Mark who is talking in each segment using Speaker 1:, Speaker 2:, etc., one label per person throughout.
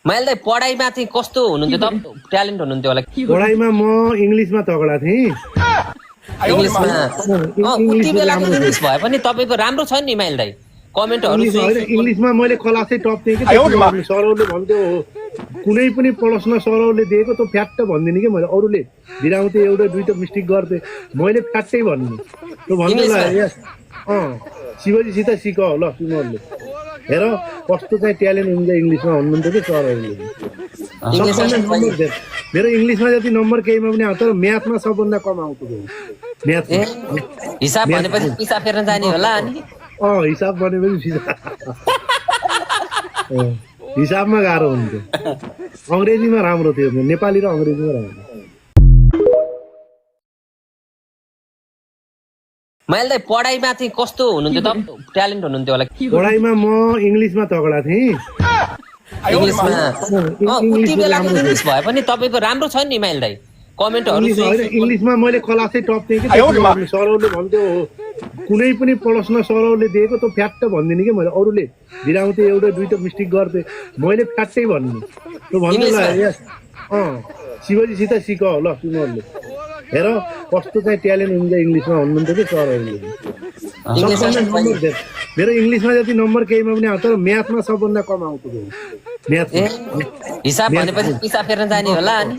Speaker 1: मैले पढाइमा चाहिँ कस्तो हुनुहुन्थ्यो त ट्यालेन्ट हुनुहुन्थ्यो होला
Speaker 2: पढाइमा म इङ्ग्लिसमा तगडा थिएँ।
Speaker 1: इङ्ग्लिसमा उति बेलाको इङ्ग्लिस भए पनि तपाईँको राम्रो छ नि माइल दाइ कमेन्टहरू
Speaker 2: इङ्ग्लिसमा मैले क्लासै टप थिएँ कि सरहरूले भन्थ्यो कुनै पनि प्रश्न सरहरूले दिएको त फ्याट्ट भनिदिने कि मैले अरूले भिराउँथे एउटा दुईटा मिस्टेक गर्थे मैले फ्याट्टै भन्ने त्यो भन्नु शिवजीसित सिक ल तिमीहरूले हेर कस्तो चाहिँ ट्यालेन्ट हुन्छ इङ्ग्लिसमा भन्नुहुन्थ्यो कि सरहरूले। मेरो इङ्ग्लिसमा जति नम्बर केहीमा पनि आउँछ तर म्याथमा सबभन्दा कम आउँथ्यो म्याथमा।
Speaker 1: हिसाब भनेपछि पिसा फेर्न जाने होला अनि
Speaker 2: हिसाब भनेपछि हिसाबमा गाह्रो हुन्थ्यो। अङ्ग्रेजीमा राम्रो थियो नेपाली र अङ्ग्रेजीमा राम्रो।
Speaker 1: मैले दाइ पढाइमा चाहिँ कस्तो हुनुहुन्थ्यो त ट्यालेन्ट हुनुहुन्थ्यो होला
Speaker 2: पढाइमा म इङ्ग्लिसमा तगडा थिएँ।
Speaker 1: इङ्ग्लिसमा उति बेलाको इङ्ग्लिस भए पनि तपाईँको राम्रो छ नि माइल दाइ कमेन्टहरू
Speaker 2: इङ्ग्लिसमा मैले क्लासै टप थिएँ कि सरहरूले भन्थ्यो कुनै पनि प्रश्न सरहरूले दिएको त फ्याट्ट भनिदिने कि मैले अरूले भिराउँथे एउटा दुईटा मिस्टेक गर्थे मैले फ्याट्टै भन्ने त्यो भन्नु शिवजीसित सिक ल तिमीहरूले हेर कस्तो चाहिँ ट्यालेन्ट हुन्छ इङ्ग्लिसमा भन्नुहुन्थ्यो कि सरहरूले। मेरो इङ्ग्लिसमा जति नम्बर केहीमा पनि आउँछ तर म्याथमा सबभन्दा कम आउँथ्यो म्याथमा।
Speaker 1: हिसाब भनेपछि पिसा फेर्न जाने होला अनि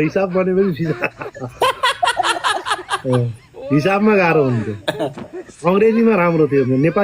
Speaker 2: हिसाब भनेपछि हिसाबमा गाह्रो हुन्थ्यो। अङ्ग्रेजीमा राम्रो थियो नेपाली